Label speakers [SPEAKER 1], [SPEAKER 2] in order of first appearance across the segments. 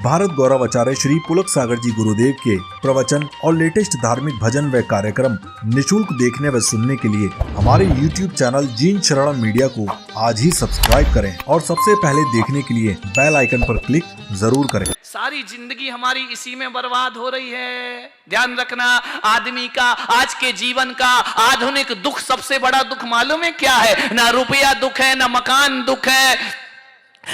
[SPEAKER 1] भारत गौरव आचार्य श्री पुलक सागर जी गुरुदेव के प्रवचन और लेटेस्ट धार्मिक भजन व कार्यक्रम निशुल्क देखने व सुनने के लिए हमारे YouTube चैनल जीन शरण मीडिया को आज ही सब्सक्राइब करें और सबसे पहले देखने के लिए बेल आइकन पर क्लिक जरूर करें।
[SPEAKER 2] सारी जिंदगी हमारी इसी में बर्बाद हो रही है। ध्यान रखना, आदमी का आज के जीवन का आधुनिक दुख, सबसे बड़ा दुख मालूम है क्या है? ना रुपया दुख है, ना मकान दुख है,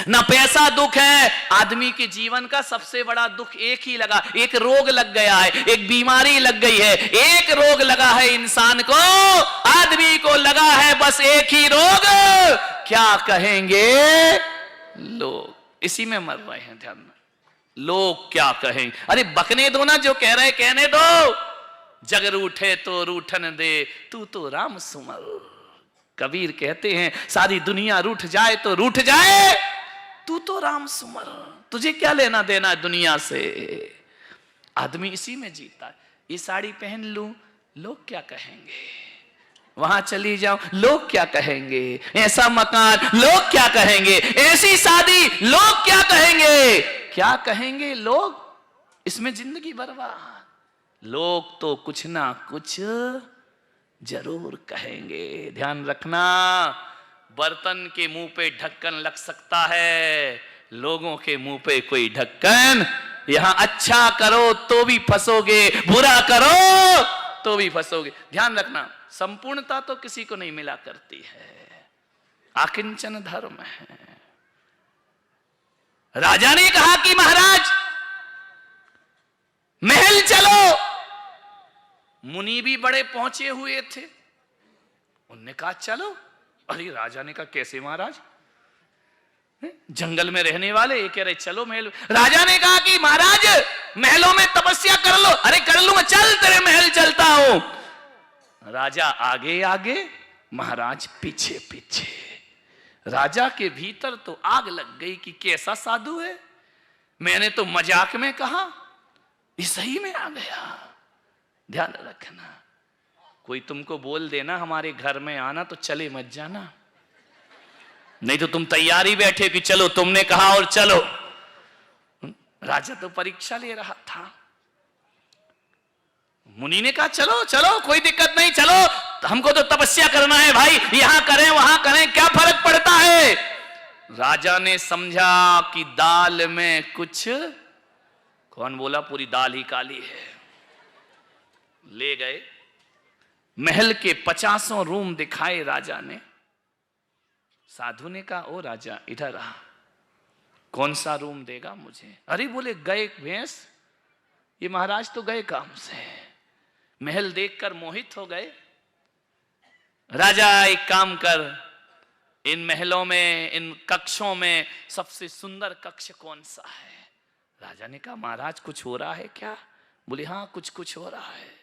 [SPEAKER 2] ना पैसा दुख है। आदमी के जीवन का सबसे बड़ा दुख एक ही लगा, एक रोग लग गया है, एक बीमारी लग गई है। एक रोग लगा है इंसान को, आदमी को लगा है बस एक ही रोग, क्या कहेंगे लोग। इसी में मर रहे हैं। ध्यान में, लोग क्या कहेंगे। अरे बकने दो ना, जो कह रहे कहने दो। जग रूठे तो रूठन दे, तू तो राम सुमर। कबीर कहते हैं सारी दुनिया रूठ जाए तो रूठ जाए, तू तो राम सुमर। तुझे क्या लेना देना दुनिया से। आदमी इसी में जीता है। ये साड़ी पहन लूं, लोग क्या कहेंगे। वहां चली जाऊं, लोग क्या कहेंगे। ऐसा मकान, लोग क्या कहेंगे। ऐसी शादी, लोग क्या कहेंगे। क्या कहेंगे लोग। इसमें जिंदगी बर्बाद। लोग तो कुछ ना कुछ जरूर कहेंगे। ध्यान रखना, बर्तन के मुंह पे ढक्कन लग सकता है, लोगों के मुंह पे कोई ढक्कन। यहां अच्छा करो तो भी फंसोगे, बुरा करो तो भी फंसोगे। ध्यान रखना, संपूर्णता तो किसी को नहीं मिला करती है, आकिंचन धर्म है। राजा ने कहा कि महाराज महल चलो। मुनि भी बड़े पहुंचे हुए थे, उनने कहा चलो। अरे राजा ने कहा कैसे महाराज, जंगल में रहने वाले, ये कह रहे चलो महल। राजा ने कहा कि महाराज महलों में तपस्या कर लो। अरे कर लूंगा, चल तेरे महल चलता हूं। राजा आगे आगे, महाराज पीछे पीछे। राजा के भीतर तो आग लग गई कि कैसा साधु है। मैंने तो मजाक में कहा, ये सही में आ गया। ध्यान रखना, कोई तुमको बोल देना हमारे घर में आना तो चले मत जाना, नहीं तो तुम तैयारी बैठे कि चलो, तुमने कहा और चलो। राजा तो परीक्षा ले रहा था। मुनि ने कहा चलो चलो, कोई दिक्कत नहीं, चलो, हमको तो तपस्या करना है भाई, यहां करें वहां करें, क्या फर्क पड़ता है। राजा ने समझा कि दाल में कुछ, कौन बोला पूरी दाल ही काली है। ले गए महल के 50 रूम दिखाए राजा ने। साधु ने कहा ओ राजा इधर आ, कौन सा रूम देगा मुझे। अरे बोले गए भैंस, ये महाराज तो गए काम से। महल देखकर मोहित हो गए। राजा एक काम कर, इन महलों में, इन कक्षों में सबसे सुंदर कक्ष कौन सा है। राजा ने कहा महाराज कुछ हो रहा है क्या। बोले हाँ कुछ कुछ हो रहा है।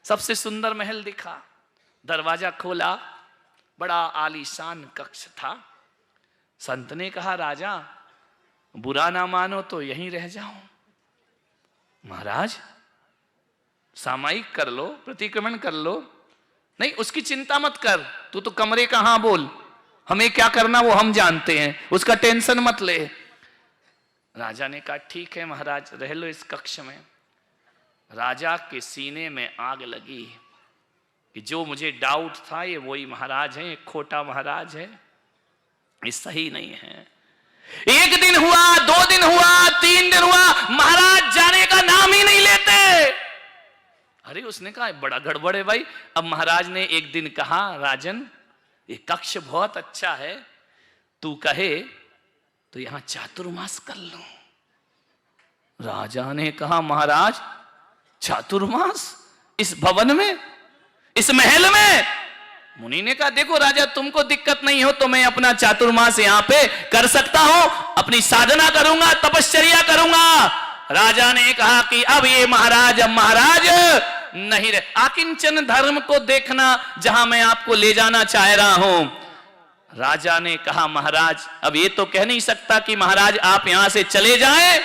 [SPEAKER 2] सबसे सुंदर महल दिखा, दरवाजा खोला, बड़ा आलीशान कक्ष था। संत ने कहा राजा बुरा ना मानो तो यहीं रह जाओ। महाराज सामायिक कर लो, प्रतिक्रमण कर लो। नहीं उसकी चिंता मत कर, तू तो कमरे का हाँ बोल, हमें क्या करना वो हम जानते हैं, उसका टेंशन मत ले। राजा ने कहा ठीक है महाराज रह लो इस कक्ष में। राजा के सीने में आग लगी कि जो मुझे डाउट था ये वही महाराज है, एक खोटा महाराज है, ये सही नहीं है। एक दिन हुआ, 2 दिन हुआ, 3 दिन हुआ, महाराज जाने का नाम ही नहीं लेते। अरे उसने कहा बड़ा गड़बड़ है भाई। अब महाराज ने एक दिन कहा राजन ये कक्ष बहुत अच्छा है, तू कहे तो यहां चातुर्मास कर लो। राजा ने कहा महाराज चातुर्मास इस भवन में, इस महल में। मुनि ने कहा देखो राजा तुमको दिक्कत नहीं हो तो मैं अपना चातुर्मास यहां पे कर सकता हूं, अपनी साधना करूंगा, तपश्चर्या करूंगा। राजा ने कहा कि अब ये महाराज, अब महाराज नहीं रहे। आकिंचन धर्म को देखना जहां मैं आपको ले जाना चाह रहा हूं। राजा ने कहा महाराज अब ये तो कह नहीं सकता कि महाराज आप यहां से चले जाएं।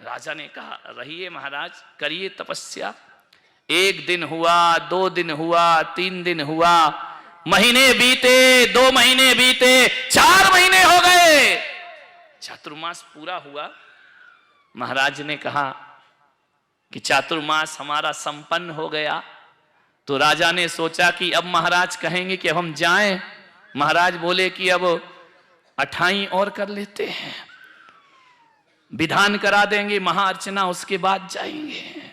[SPEAKER 2] राजा ने कहा रहिए महाराज, करिए तपस्या। 1 दिन हुआ, 2 दिन हुआ, 3 दिन हुआ, महीने बीते, 2 महीने बीते, 4 महीने हो गए। चातुर्मास पूरा हुआ। महाराज ने कहा कि चातुर्मास हमारा संपन्न हो गया। तो राजा ने सोचा कि अब महाराज कहेंगे कि अब हम जाएं। महाराज बोले कि अब 28 और कर लेते हैं, विधान करा देंगे महाअर्चना, उसके बाद जाएंगे।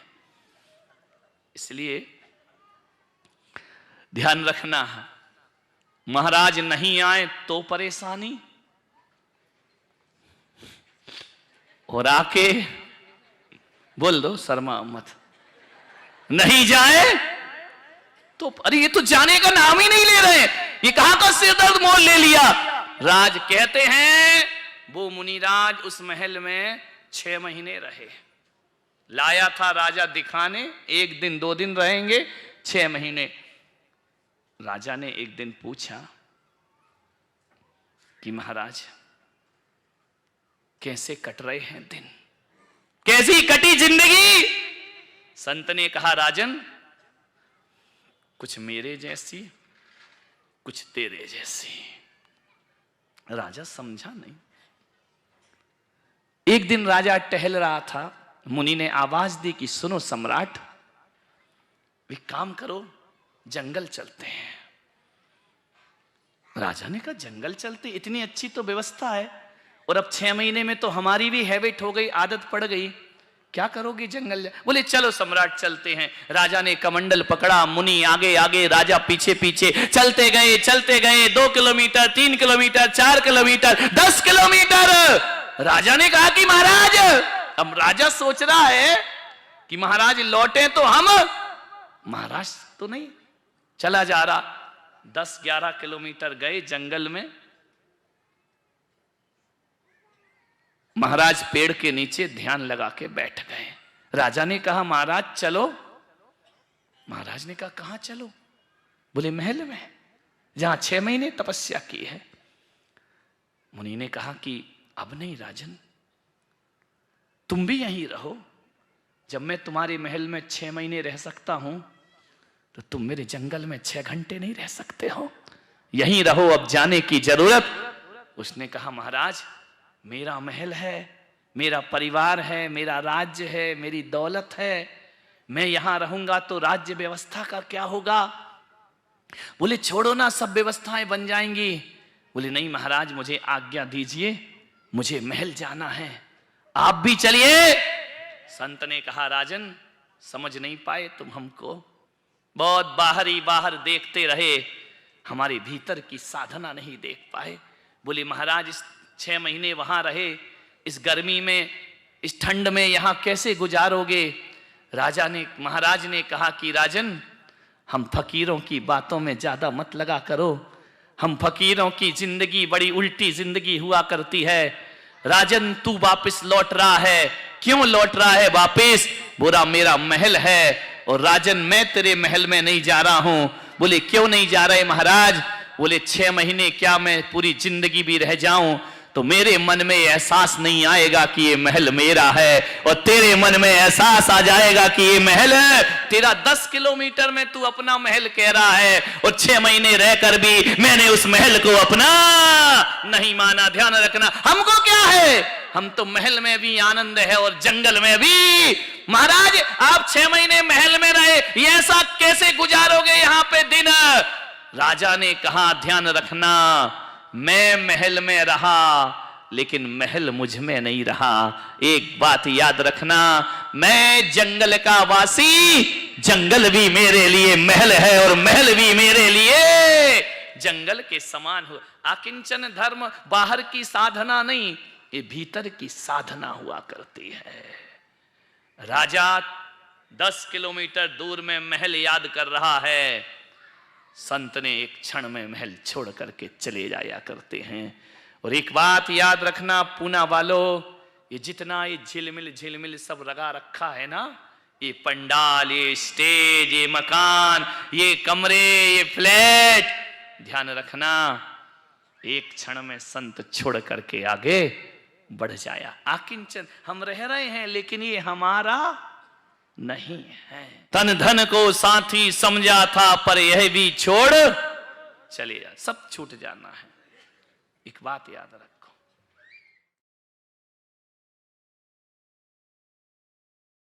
[SPEAKER 2] इसलिए ध्यान रखना है, महाराज नहीं आए तो परेशानी, और आके बोल दो शर्मा मत, नहीं जाए तो अरे ये तो जाने का नाम ही नहीं ले रहे, ये कहां का सिर दर्द मोल ले लिया। राज कहते हैं वो मुनिराज उस महल में 6 महीने रहे, लाया था राजा दिखाने, 1 दिन 2 दिन रहेंगे, 6 महीने। राजा ने एक दिन पूछा कि महाराज कैसे कट रहे हैं दिन, कैसी कटी जिंदगी। संत ने कहा राजन कुछ मेरे जैसी कुछ तेरे जैसी। राजा समझा नहीं। एक दिन राजा टहल रहा था, मुनि ने आवाज दी कि सुनो सम्राट, एक काम करो जंगल चलते हैं। राजा ने कहा जंगल चलते, इतनी अच्छी तो व्यवस्था है, और अब 6 महीने में तो हमारी भी हैबिट हो गई, आदत पड़ गई, क्या करोगे जंगल। बोले चलो सम्राट चलते हैं। राजा ने कमंडल पकड़ा, मुनि आगे आगे, राजा पीछे पीछे, चलते गए 2 किलोमीटर, 3 किलोमीटर, 4 किलोमीटर, 10 किलोमीटर। राजा ने कहा कि महाराज, अब राजा सोच रहा है कि महाराज लौटे तो हम, महाराज तो नहीं चला जा रहा। 10-11 किलोमीटर गए जंगल में, महाराज पेड़ के नीचे ध्यान लगा के बैठ गए। राजा ने कहा महाराज चलो। महाराज ने कहा कहां चलो। बोले महल में, जहां 6 महीने तपस्या की है। मुनि ने कहा कि अब नहीं राजन, तुम भी यहीं रहो। जब मैं तुम्हारे महल में 6 महीने रह सकता हूं, तो तुम मेरे जंगल में 6 घंटे नहीं रह सकते हो, यहीं रहो, अब जाने की जरूरत। उसने कहा महाराज मेरा महल है, मेरा परिवार है, मेरा राज्य है, मेरी दौलत है, मैं यहां रहूंगा तो राज्य व्यवस्था का क्या होगा। बोले छोड़ो ना, सब व्यवस्थाएं बन जाएंगी। बोले नहीं महाराज मुझे आज्ञा दीजिए, मुझे महल जाना है, आप भी चलिए। संत ने कहा राजन समझ नहीं पाए तुम हमको, बहुत बाहर देखते रहे, हमारे भीतर की साधना नहीं देख पाए। बोले महाराज इस 6 महीने वहां रहे, इस गर्मी में, इस ठंड में यहां कैसे गुजारोगे। महाराज ने कहा कि राजन हम फकीरों की बातों में ज्यादा मत लगा करो, हम फकीरों की जिंदगी बड़ी उल्टी जिंदगी हुआ करती है। राजन तू वापस लौट रहा है, क्यों लौट रहा है वापस। बोला मेरा महल है और राजन मैं तेरे महल में नहीं जा रहा हूं। बोले क्यों नहीं जा रहे महाराज। बोले 6 महीने क्या मैं पूरी जिंदगी भी रह जाऊं तो मेरे मन में एहसास नहीं आएगा कि ये महल मेरा है, और तेरे मन में एहसास आ जाएगा कि ये महल है तेरा। 10 किलोमीटर में तू अपना महल कह रहा है, और 6 महीने रहकर भी मैंने उस महल को अपना नहीं माना। ध्यान रखना, हमको क्या है, हम तो महल में भी आनंद है और जंगल में भी। महाराज आप 6 महीने महल में रहे, ये ऐसा कैसे गुजारोगे यहां पे दिन। राजा ने कहा ध्यान रखना, मैं महल में रहा लेकिन महल मुझ में नहीं रहा। एक बात याद रखना, मैं जंगल का वासी, जंगल भी मेरे लिए महल है और महल भी मेरे लिए जंगल के समान हो। आकिंचन धर्म बाहर की साधना नहीं, ये भीतर की साधना हुआ करती है। राजा 10 किलोमीटर दूर में महल याद कर रहा है, संत ने एक क्षण में महल छोड़ करके चले जाया करते हैं। और एक बात याद रखना पूना वालों, ये जितना ये झिलमिल सब लगा रखा है ना, ये पंडाल, ये स्टेज, ये मकान, ये कमरे, ये फ्लैट, ध्यान रखना एक क्षण में संत छोड़ करके आगे बढ़ जाया। आकिंचन हम रह रहे हैं लेकिन ये हमारा नहीं है। तन धन को साथी समझा था पर यह भी छोड़ चले जा, सब छूट जाना है। एक बात याद रख,